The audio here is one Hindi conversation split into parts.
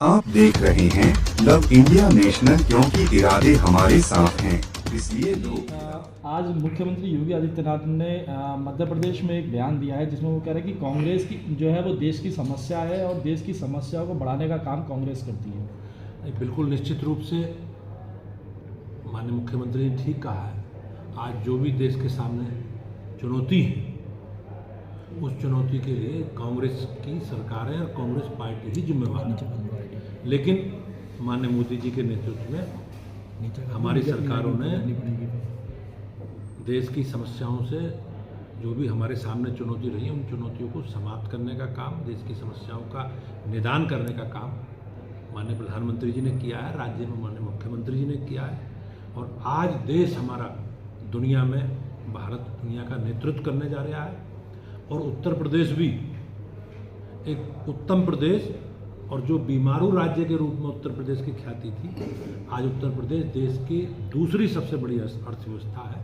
आप देख रहे हैं लव इंडिया नेशनल, क्योंकि इरादे हमारे साथ हैं, इसलिए लोग। आज मुख्यमंत्री योगी आदित्यनाथ ने मध्य प्रदेश में एक बयान दिया है जिसमें वो कह रहे हैं कि कांग्रेस की जो है वो देश की समस्या है और देश की समस्याओं को बढ़ाने का काम कांग्रेस करती है। बिल्कुल निश्चित रूप से माननीय मुख्यमंत्री ने ठीक कहा है। आज जो भी देश के सामने चुनौती है, उस चुनौती के लिए कांग्रेस की सरकार है और कांग्रेस पार्टी ही जिम्मेवार है। लेकिन माननीय मोदी जी के नेतृत्व में हमारी सरकारों ने देश की समस्याओं से जो भी हमारे सामने चुनौती रही है, उन चुनौतियों को समाप्त करने का काम, देश की समस्याओं का निदान करने का काम माननीय प्रधानमंत्री जी ने किया है, राज्य में माननीय मुख्यमंत्री जी ने किया है। और आज देश हमारा दुनिया में, भारत दुनिया का नेतृत्व करने जा रहा है। और उत्तर प्रदेश भी एक उत्तम प्रदेश, और जो बीमारू राज्य के रूप में उत्तर प्रदेश की ख्याति थी, आज उत्तर प्रदेश देश की दूसरी सबसे बड़ी अर्थव्यवस्था है।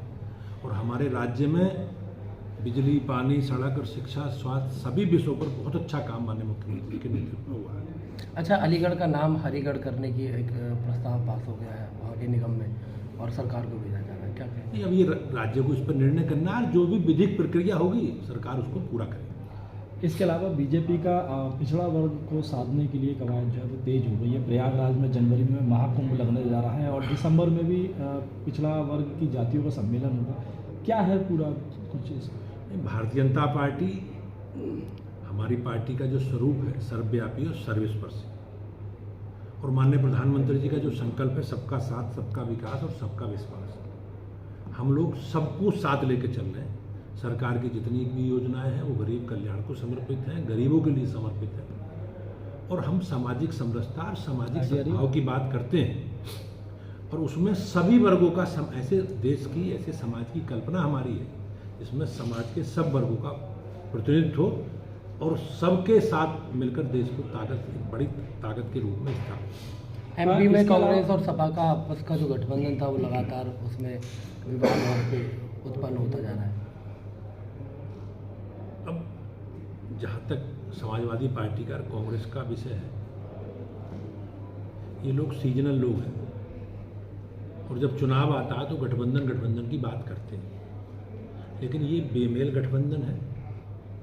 और हमारे राज्य में बिजली, पानी, सड़क और शिक्षा, स्वास्थ्य सभी विषयों पर बहुत अच्छा काम माननीय मुख्यमंत्री के नेतृत्व में हुआ है। अच्छा, अलीगढ़ का नाम हरिगढ़ करने की एक प्रस्ताव पास हो गया है वहाँ के निगम में और सरकार को भेजा जा रहा है, क्या कहें? अब ये राज्य को इस पर निर्णय करना है, जो भी विधिक प्रक्रिया होगी सरकार उसको पूरा करेगी। इसके अलावा बीजेपी का पिछड़ा वर्ग को साधने के लिए कवायद जो है वो तेज हो गई है। प्रयागराज में जनवरी में महाकुंभ लगने जा रहा है और दिसंबर में भी पिछड़ा वर्ग की जातियों का सम्मेलन होगा। क्या है पूरा कुछ इसमें? भारतीय जनता पार्टी, हमारी पार्टी का जो स्वरूप है सर्वव्यापी और सर्वस्पर्शी, और माननीय प्रधानमंत्री जी का जो संकल्प है सबका साथ, सबका विकास और सबका विश्वास, हम लोग सबको साथ लेके चल रहे हैं। सरकार की जितनी भी योजनाएं हैं वो गरीब कल्याण को समर्पित हैं, गरीबों के लिए समर्पित हैं। और हम सामाजिक समरसता और सामाजिक सद्भाव की बात करते हैं, और उसमें सभी वर्गों का ऐसे देश की, ऐसे समाज की कल्पना हमारी है जिसमें समाज के सब वर्गों का प्रतिनिधित्व हो और सबके साथ मिलकर देश को बड़ी ताकत के रूप में स्थापित। एमपी में कांग्रेस और सपा का आपस का जो गठबंधन था वो लगातार उसमें विवाद उत्पन्न होता जा रहा है। अब जहाँ तक समाजवादी पार्टी का और कांग्रेस का विषय है, ये लोग सीजनल लोग हैं, और जब चुनाव आता है तो गठबंधन की बात करते हैं। लेकिन ये बेमेल गठबंधन है,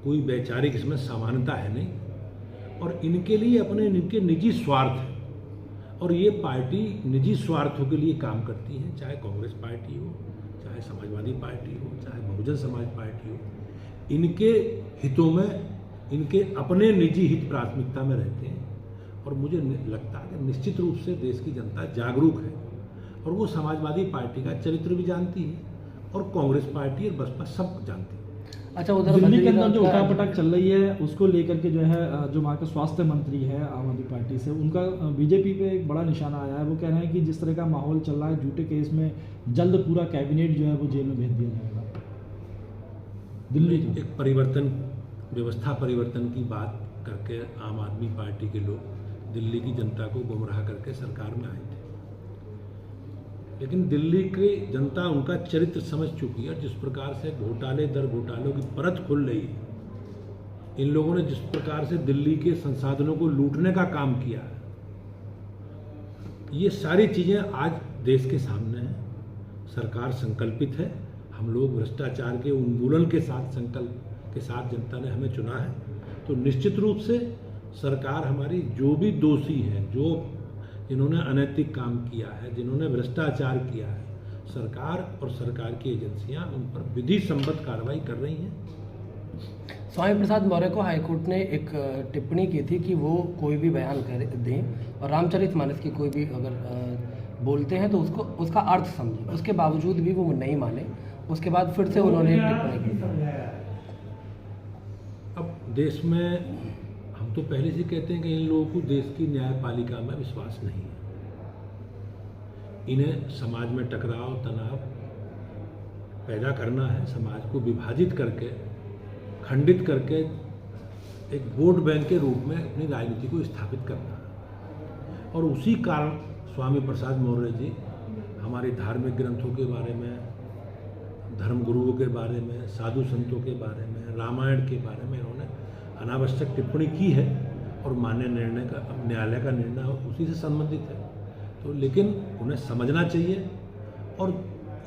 कोई वैचारिक इसमें समानता है नहीं, और इनके लिए इनके निजी स्वार्थ है। और ये पार्टी निजी स्वार्थों के लिए काम करती है, चाहे कांग्रेस पार्टी हो, चाहे समाजवादी पार्टी हो, चाहे बहुजन समाज पार्टी हो। इनके हितों में, इनके अपने निजी हित प्राथमिकता में रहते हैं। और मुझे लगता है कि निश्चित रूप से देश की जनता जागरूक है, और वो समाजवादी पार्टी का चरित्र भी जानती है, और कांग्रेस पार्टी और बसपा सब जानती है। अच्छा, उधर दिल्ली के अंदर जो उठापटक चल रही है उसको लेकर के जो है, जो वहाँ का स्वास्थ्य मंत्री है आम आदमी पार्टी से, उनका बीजेपी पे एक बड़ा निशाना आया है। वो कह रहे हैं कि जिस तरह का माहौल चल रहा है झूठे केस में, जल्द पूरा कैबिनेट जो है वो जेल में भेज दिया जाएगा। दिल्ली एक परिवर्तन, व्यवस्था परिवर्तन की बात करके आम आदमी पार्टी के लोग दिल्ली की जनता को गुमराह करके सरकार में आए थे। लेकिन दिल्ली की जनता उनका चरित्र समझ चुकी है। जिस प्रकार से घोटाले दर घोटालों की परत खुल रही है, इन लोगों ने जिस प्रकार से दिल्ली के संसाधनों को लूटने का काम किया है, ये सारी चीज़ें आज देश के सामने हैं। सरकार संकल्पित है, हम लोग भ्रष्टाचार के उन्मूलन के साथ संकल्प के साथ जनता ने हमें चुना है। तो निश्चित रूप से सरकार हमारी, जो भी दोषी हैं, जिन्होंने अनैतिक काम किया है, जिन्होंने भ्रष्टाचार किया है, सरकार और सरकार की एजेंसियां उन पर विधि सम्मत कार्रवाई कर रही हैं। स्वामी प्रसाद मौर्य को हाईकोर्ट ने एक टिप्पणी की थी कि वो कोई भी बयान कर दें और रामचरितमानस की कोई भी अगर बोलते हैं तो उसका अर्थ समझें। उसके बावजूद भी वो नहीं माने। उसके बाद फिर से उन्होंने टिप्पणी की। अब देश में हम तो पहले से कहते हैं कि इन लोगों को देश की न्यायपालिका में विश्वास नहीं है। इन्हें समाज में टकराव, तनाव पैदा करना है, समाज को विभाजित करके, खंडित करके एक वोट बैंक के रूप में अपनी राजनीति को स्थापित करना है। और उसी कारण स्वामी प्रसाद मौर्य जी हमारे धार्मिक ग्रंथों के बारे में, धर्मगुरुओं के बारे में, साधु संतों के बारे में, रामायण के बारे में इन्होंने अनावश्यक टिप्पणी की है। और मान्य न्यायालय का निर्णय उसी से संबंधित है। तो लेकिन उन्हें समझना चाहिए और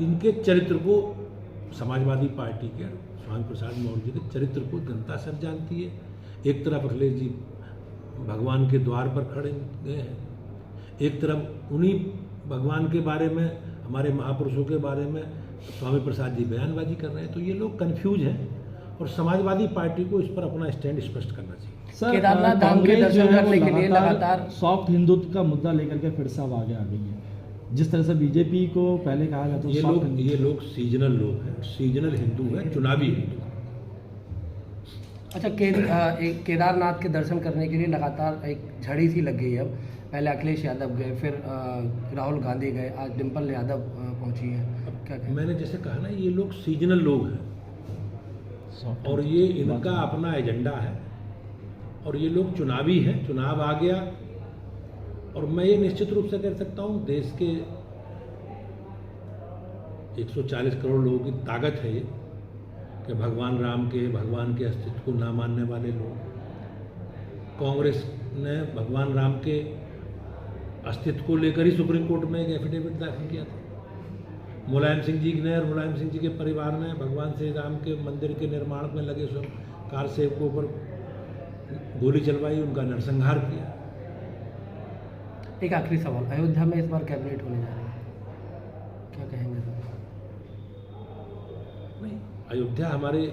इनके चरित्र को, समाजवादी पार्टी के स्वामी प्रसाद मौर्य जी के चरित्र को जनता सब जानती है। एक तरफ अखिलेश जी भगवान के द्वार पर खड़े गए हैं, एक तरफ उन्हीं भगवान के बारे में, हमारे महापुरुषों के बारे में स्वामी प्रसाद जी बयानबाजी कर रहे हैं। तो ये लोग कंफ्यूज हैं और समाजवादी पार्टी को इस पर अपना स्टैंड स्पष्ट करना चाहिए। सर, केदारनाथ धाम के कांग्रेस जो दर्शन है वो करने के लिए लगातार सॉफ्ट हिंदुत्व का मुद्दा लेकर के फिर से अब आगे आ गई है। जिस तरह से बीजेपी को पहले कहा जाता था ये लोग सीजनल लोग हैं, सीजनल हिंदू हैं, चुनावी हिंदू। अच्छा, एक केदारनाथ के दर्शन करने के लिए लगातार एक झड़ी सी लग गई है। अब पहले अखिलेश यादव गए, फिर राहुल गांधी गए, आज डिम्पल यादव पहुंची है। क्या कहें? मैंने जैसे कहा ना, ये लोग सीजनल लोग हैं और ये इनका अपना एजेंडा है और ये लोग चुनावी हैं। चुनाव आ गया और मैं ये निश्चित रूप से कह सकता हूँ, देश के 140 करोड़ लोगों की ताकत है ये कि भगवान राम के, भगवान के अस्तित्व को ना मानने वाले लोग, कांग्रेस ने भगवान राम के अस्तित्व को लेकर ही सुप्रीम कोर्ट में एक एफिडेविट दाखिल किया था। मुलायम सिंह जी ने और मुलायम सिंह जी के परिवार ने भगवान श्री राम के मंदिर के निर्माण में लगे कार सेवकों पर गोली चलवाई, उनका नरसंहार किया। एक आखिरी सवाल, अयोध्या में इस बार कैबिनेट होने जा रही है, क्या कहेंगे सर? नहीं, अयोध्या हमारी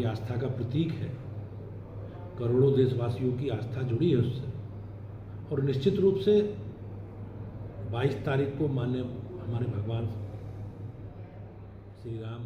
आस्था का प्रतीक है। करोड़ों देशवासियों की आस्था जुड़ी है उससे और निश्चित रूप से 22 तारीख को हमारे भगवान श्री राम